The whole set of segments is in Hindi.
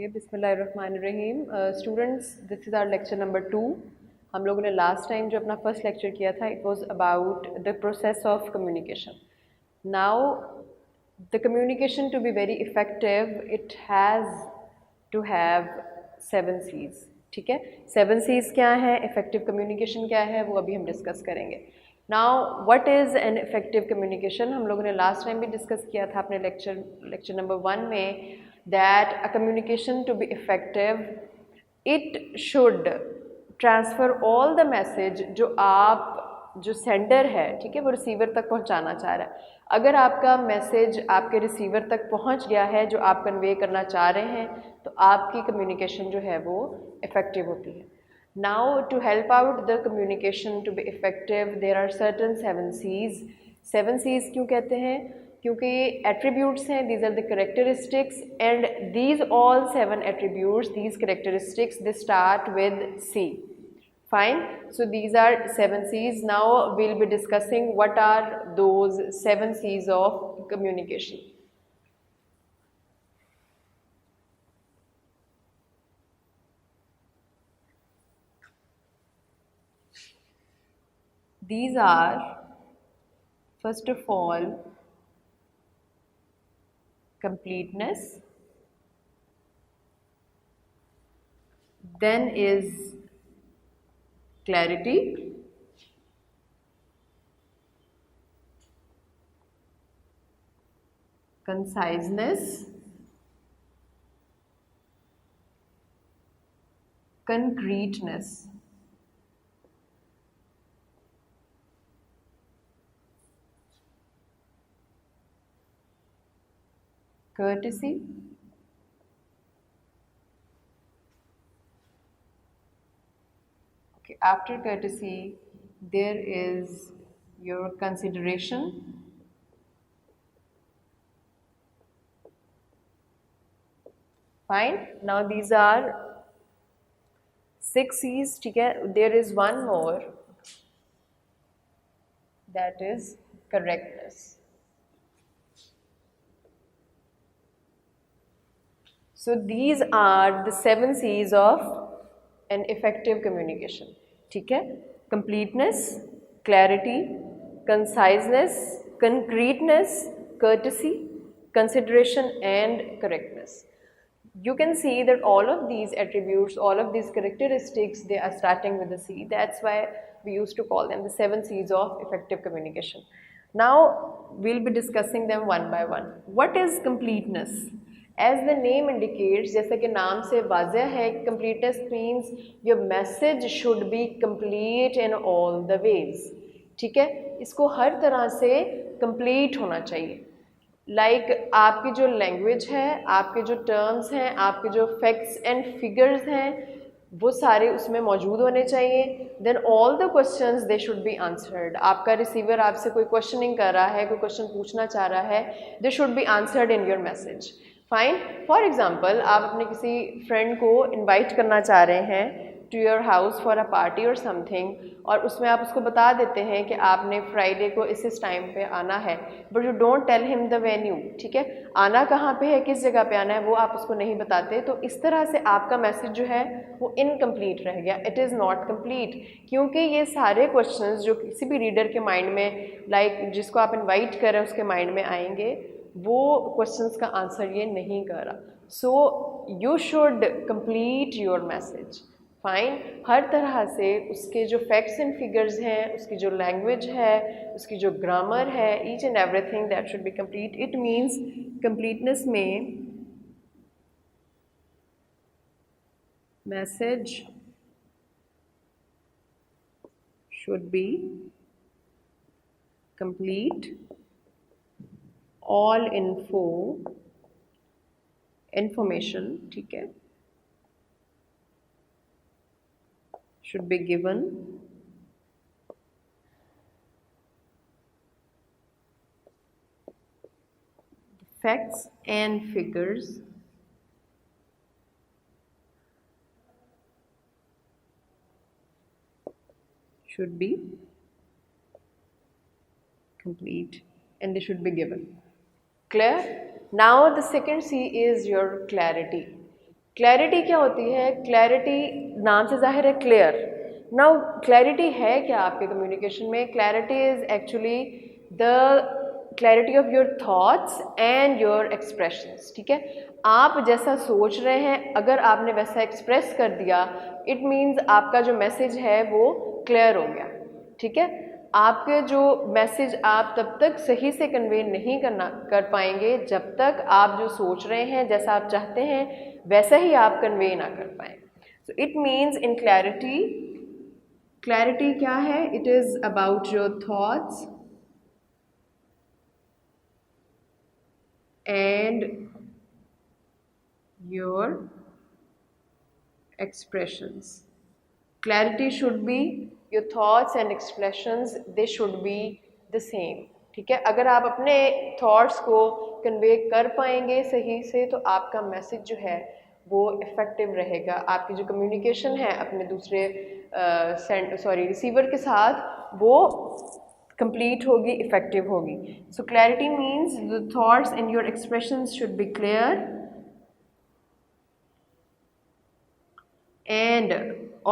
ओके, बिस्मिल्लाहिर्रहमानिर्रहीम। Students, this is our lecture number 2। हम लोगों ने लास्ट टाइम जो अपना फर्स्ट लेक्चर किया था, it was about the process of communication. Now the communication to be very effective, it has to have 7 C's। ठीक है, 7 C's क्या है, इफ़ेक्टिव कम्युनिकेशन क्या है, वो अभी हम डिस्कस करेंगे। Now what is an effective communication, हम लोगों ने लास्ट टाइम भी डिस्कस किया था अपने लेक्चर नंबर 1 में, that a communication to be effective, it should transfer all the message जो सेंडर है, ठीक है, वो रिसीवर तक पहुंचाना चाह रहा है। अगर आपका मैसेज आपके रिसीवर तक पहुंच गया है जो आप कन्वे करना चाह रहे हैं, तो आपकी कम्युनिकेशन जो है वो इफ़ेक्टिव होती है। Now to help out the communication to be effective, there are certain 7 C's। 7 C's क्यों कहते हैं? क्योंकि एट्रीब्यूट्स हैं, these are the characteristics, and these all 7 attributes, these characteristics, they start with C. Fine. So these are 7 C's. Now we'll be discussing what are those 7 C's of communication. These are, first of all, completeness, then is clarity, conciseness, concreteness, courtesy, okay, after courtesy there is your consideration, fine. Now these are 6 C's, ठीक है. There is one more, that is correctness. So these are the 7 C's of an effective communication. ठीक है, completeness, clarity, conciseness, concreteness, courtesy, consideration, and correctness. You can see that all of these attributes, all of these characteristics, they are starting with the C. That's why we used to call them the 7 C's of effective communication. Now we'll be discussing them one by one. What is completeness? As the name indicates, जैसा कि नाम से वाज़ह है, completeness means your message should be complete in all the ways. ठीक है, इसको हर तरह से complete होना चाहिए। आपकी जो लैंग्वेज है, आपके जो टर्म्स हैं, आपके जो फैक्ट्स एंड फिगर्स हैं, वो सारे उसमें मौजूद होने चाहिए। Then all the questions they should be answered. आपका रिसीवर आपसे कोई क्वेश्चनिंग कर रहा है, कोई क्वेश्चन पूछना चाह रहा है, दे should be answered in your message. Fine. For example, आप अपने किसी फ्रेंड को इन्वाइट करना चाह रहे हैं to your house for a party और समथिंग, और उसमें आप उसको बता देते हैं कि आपने फ्राइडे को इस टाइम पे आना है, but you don't tell him the venue. ठीक है, आना कहाँ पे है, किस जगह पे आना है, वो आप उसको नहीं बताते, तो इस तरह से आपका मैसेज जो है वो इनकम्प्लीट रह गया, इट इज़ नॉट कम्प्लीट। क्योंकि ये सारे क्वेश्चंस जो किसी भी रीडर के माइंड में, जिसको आप इन्वाइट कर रहे हैं उसके माइंड में आएंगे, वो क्वेश्चंस का आंसर ये नहीं कर रहा। So you should complete your message. Fine. हर तरह से उसके जो फैक्ट्स एंड फिगर्स हैं, उसकी जो लैंग्वेज है, उसकी जो ग्रामर है, each and everything that should be complete. It means completeness में message should be complete, all information, ठीक है, should be given, the facts and figures should be complete and they should be given. Clear? Now the second C is your clarity. Clarity क्या होती है? क्लैरिटी नाम से जाहिर है क्लियर। नाउ क्लैरिटी है क्या आपके कम्युनिकेशन में? Clarity is actually the clarity of your thoughts and your expressions. ठीक है, आप जैसा सोच रहे हैं अगर आपने वैसा एक्सप्रेस कर दिया, इट मीन्स आपका जो मैसेज है वो क्लियर हो गया। ठीक है, आपके जो मैसेज आप तब तक सही से कन्वे नहीं कर पाएंगे जब तक आप जो सोच रहे हैं, जैसा आप चाहते हैं वैसा ही आप कन्वे ना कर पाए। सो it means in clarity, clarity क्या है? It is about your thoughts and your expressions. Clarity should be your thoughts and expressions, they should be the same. ठीक है, अगर आप अपने थॉट्स को कन्वे कर पाएंगे सही से तो आपका मैसेज जो है वो इफ़ेक्टिव रहेगा। आपकी जो कम्युनिकेशन है अपने दूसरे रिसीवर के साथ वो complete होगी, effective होगी। So clarity means the thoughts and your expressions should be clear and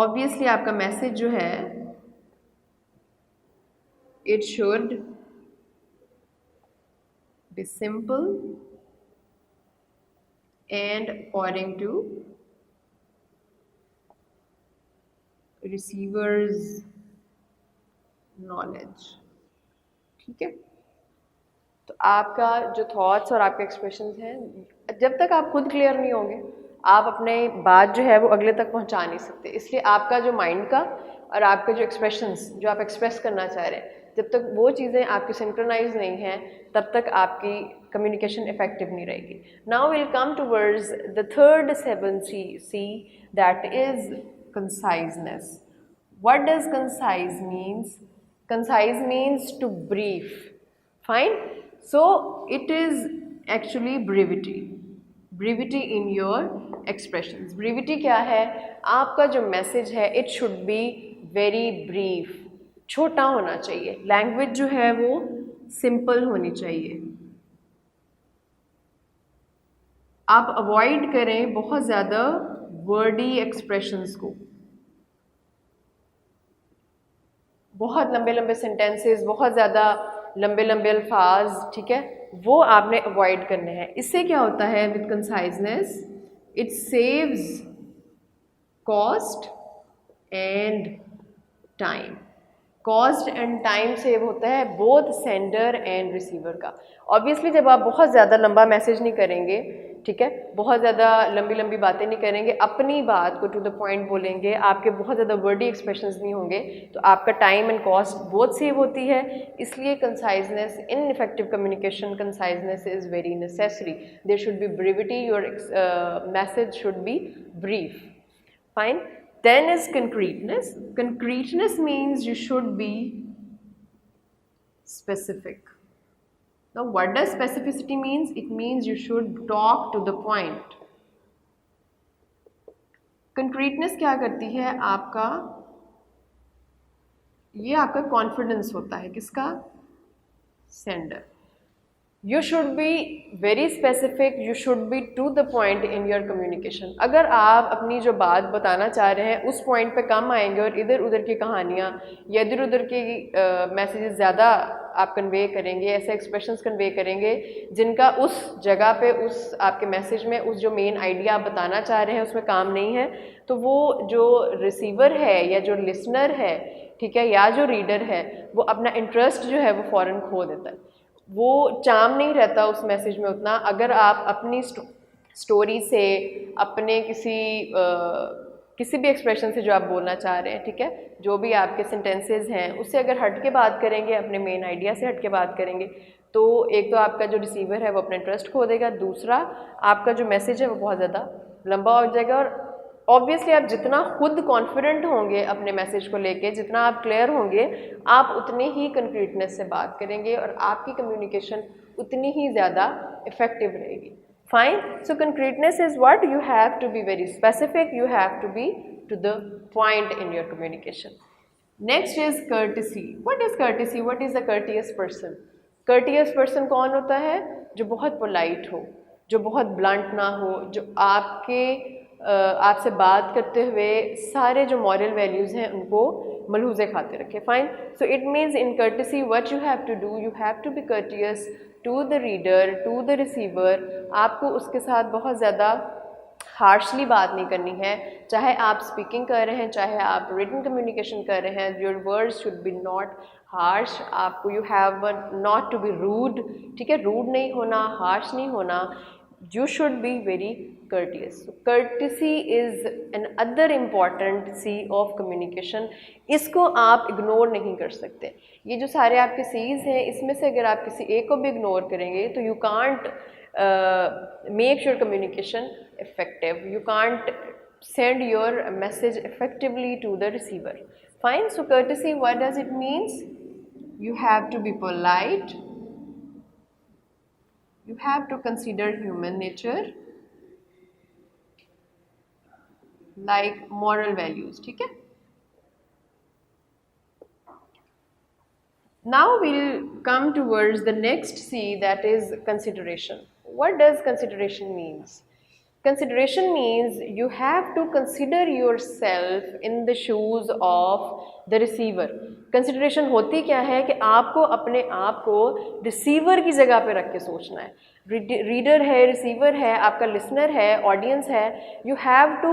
obviously आपका message जो है it should be simple and according to receiver's knowledge। ठीक है, तो आपका जो थॉट्स और आपके एक्सप्रेशंस हैं, जब तक आप खुद क्लियर नहीं होंगे आप अपने बात जो है वो अगले तक पहुंचा नहीं सकते। इसलिए आपका जो माइंड का और आपके जो एक्सप्रेशंस जो आप एक्सप्रेस करना चाह रहे हैं, जब तक वो चीज़ें आपकी सिंक्रोनाइज नहीं हैं तब तक आपकी कम्युनिकेशन इफेक्टिव नहीं रहेगी। Now will come towards the third 7C, that is conciseness. What does concise means? Concise means to brief. Fine. So it is actually brevity. Brevity in your expressions. Brevity क्या है? आपका जो मैसेज है it should be very brief. छोटा होना चाहिए। लैंग्वेज जो है वो सिंपल होनी चाहिए। आप अवॉइड करें बहुत ज़्यादा वर्डी एक्सप्रेशंस को, बहुत लंबे लंबे सेंटेंसेस, बहुत ज़्यादा लंबे लंबे अल्फाज। ठीक है, वो आपने अवॉइड करने हैं। इससे क्या होता है with conciseness? It saves cost and time. Cost and time save होता है बोथ सेंडर एंड रिसीवर का। ऑब्वियसली जब आप बहुत ज़्यादा लंबा मैसेज नहीं करेंगे, ठीक है, बहुत ज़्यादा लंबी लंबी बातें नहीं करेंगे, अपनी बात को टू द पॉइंट बोलेंगे, आपके बहुत ज़्यादा वर्डी एक्सप्रेशंस नहीं होंगे, तो आपका time and cost both save होती है। इसलिए conciseness in effective communication, conciseness is very necessary. There should be brevity, your message should be brief. Fine. Then is concreteness. Concreteness means you should be specific. Now what does specificity means? It means you should talk to the point. Concreteness क्या करती है? आपका ये आपका कॉन्फिडेंस होता है, किसका? Sender. You should be very specific, you should be to the point in your communication. अगर आप अपनी जो बात बताना चाह रहे हैं उस पॉइंट पे कम आएंगे और इधर उधर की कहानियाँ या इधर उधर की मैसेजेस ज़्यादा आप कन्वे करेंगे, ऐसे एक्सप्रेशंस कन्वे करेंगे जिनका उस जगह पे, उस आपके मैसेज में, उस जो मेन आइडिया आप बताना चाह रहे हैं उसमें काम नहीं है, तो वो जो रिसीवर है या जो लिसनर है, ठीक है, या जो रीडर है, वो अपना इंटरेस्ट जो है वो फ़ौरन खो देता है। वो चार्म नहीं रहता उस मैसेज में उतना। अगर आप अपनी स्टोरी से, अपने किसी भी एक्सप्रेशन से जो आप बोलना चाह रहे हैं, ठीक है, जो भी आपके सेंटेंसेस हैं उससे अगर हट के बात करेंगे, अपने मेन आइडिया से हट के बात करेंगे, तो एक तो आपका जो रिसीवर है वो अपना इंटरेस्ट खो देगा, दूसरा आपका जो मैसेज है वो बहुत ज़्यादा लंबा हो जाएगा। और ऑब्वियसली आप जितना खुद कॉन्फिडेंट होंगे अपने मैसेज को लेके, जितना आप क्लियर होंगे, आप उतने ही कंक्रीटनेस से बात करेंगे और आपकी कम्युनिकेशन उतनी ही ज़्यादा इफेक्टिव रहेगी। Fine. So concreteness is what? You have to be very specific, you have to be to the point in your communication. Next is courtesy. What is courtesy? What is a courteous person? Courteous person कौन होता है? जो बहुत पोलाइट हो, जो बहुत ब्लंट ना हो, जो आपके आपसे बात करते हुए सारे जो मॉरल वैल्यूज़ हैं उनको मलहूज़े खाते रखें. Fine. So it means in courtesy what you have to do, you have to be courteous to the reader, to the receiver. आपको उसके साथ बहुत ज़्यादा हार्शली बात नहीं करनी है. चाहे आप स्पीकिंग कर रहे हैं, चाहे आप रिटन कम्युनिकेशन कर रहे हैं, your words should be not harsh. आपको you have not to be rude. ठीक है, रूड नहीं होना, हार्श नहीं होना. You should be very courteous. So, courtesy is another important C of communication. इसको आप इग्नोर नहीं कर सकते. ये जो सारे आपके C's हैं, इसमें से अगर आप किसी एक को भी इग्नोर करेंगे तो you can't make your communication effective. You can't send your message effectively to the receiver. Fine. So, courtesy, what does it means? You have to be polite. You have to consider human nature like moral values. ठीक है. Now we'll come towards the next C, that is consideration. What does consideration means? Consideration means you have to consider yourself in the shoes of the receiver. Consideration होती क्या है कि आपको अपने आप को रिसीवर की जगह पे रख के सोचना है. रीडर है, रिसीवर है, आपका लिसनर है, ऑडियंस है. You have to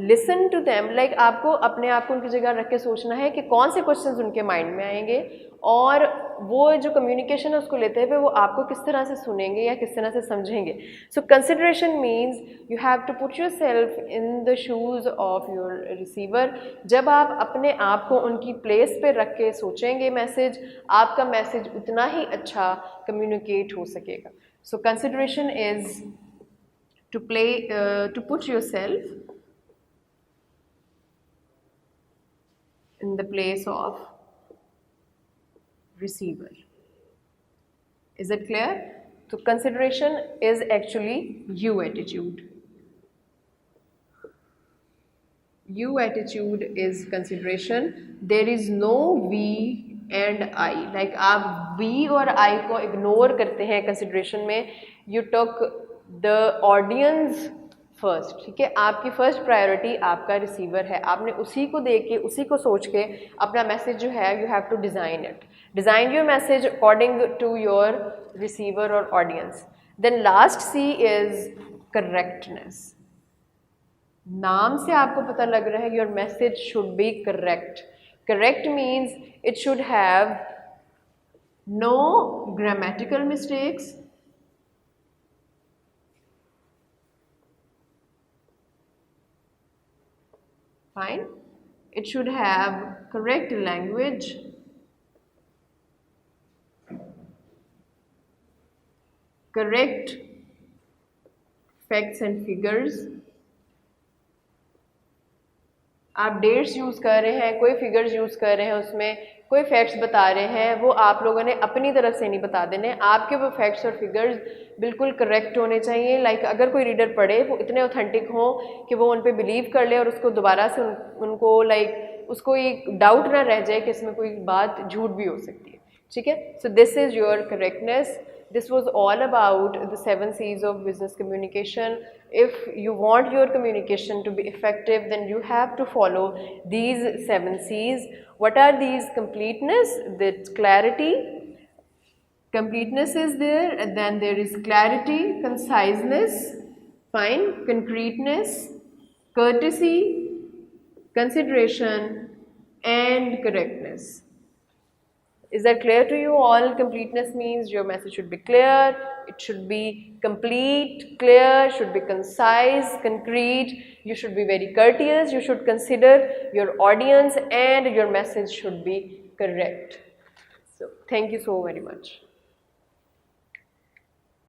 listen to them. Like आपको अपने आप को उनकी जगह रख के सोचना है कि कौन से क्वेश्चंस उनके माइंड में आएंगे और वो जो कम्युनिकेशन है उसको लेते हुए वो आपको किस तरह से सुनेंगे या किस तरह से समझेंगे. So consideration means you have to put yourself in the shoes of your receiver. जब आप अपने आप को उनकी प्लेस पे रख के सोचेंगे मैसेज, आपका मैसेज उतना ही अच्छा कम्युनिकेट हो सकेगा. So consideration is to put yourself in the place of receiver. Is it clear? So consideration is actually you attitude. You attitude is consideration. There is no we and I. Like आप we और I को इग्नोर करते हैं कंसिडरेशन में. You took the audience first. ठीक है, आपकी फर्स्ट प्रायोरिटी आपका रिसीवर है. आपने उसी को देख के, उसी को सोच के अपना मैसेज जो है you have to design it. Design your message according to your receiver और audience. Then last C is correctness. नाम से आपको पता लग रहा है your message should be correct. Correct means it should have no grammatical mistakes, fine. It should have correct language, correct facts and figures. आप डेट्स यूज़ कर रहे हैं, कोई फिगर्स यूज़ कर रहे हैं, उसमें कोई फैक्ट्स बता रहे हैं, वो आप लोगों ने अपनी तरफ से नहीं बता देने. आपके वो फैक्ट्स और फिगर्स बिल्कुल करेक्ट होने चाहिए. लाइक अगर कोई रीडर पढ़े वो इतने ऑथेंटिक हों कि वो उन पे बिलीव कर ले और उसको दोबारा से उनको लाइक उसको एक डाउट ना रह जाए कि इसमें कोई बात झूठ भी हो सकती है. ठीक है. So this is your correctness. This was all about the 7 C's of business communication. If you want your communication to be effective, then you have to follow these 7 C's. What are these? Completeness, that's clarity. Completeness is there, and then there is clarity, conciseness, fine, concreteness, courtesy, consideration, and correctness. Is that clear to you all? Completeness means your message should be clear, it should be complete, clear, should be concise, concrete, you should be very courteous, you should consider your audience, and your message should be correct. So, thank you so very much.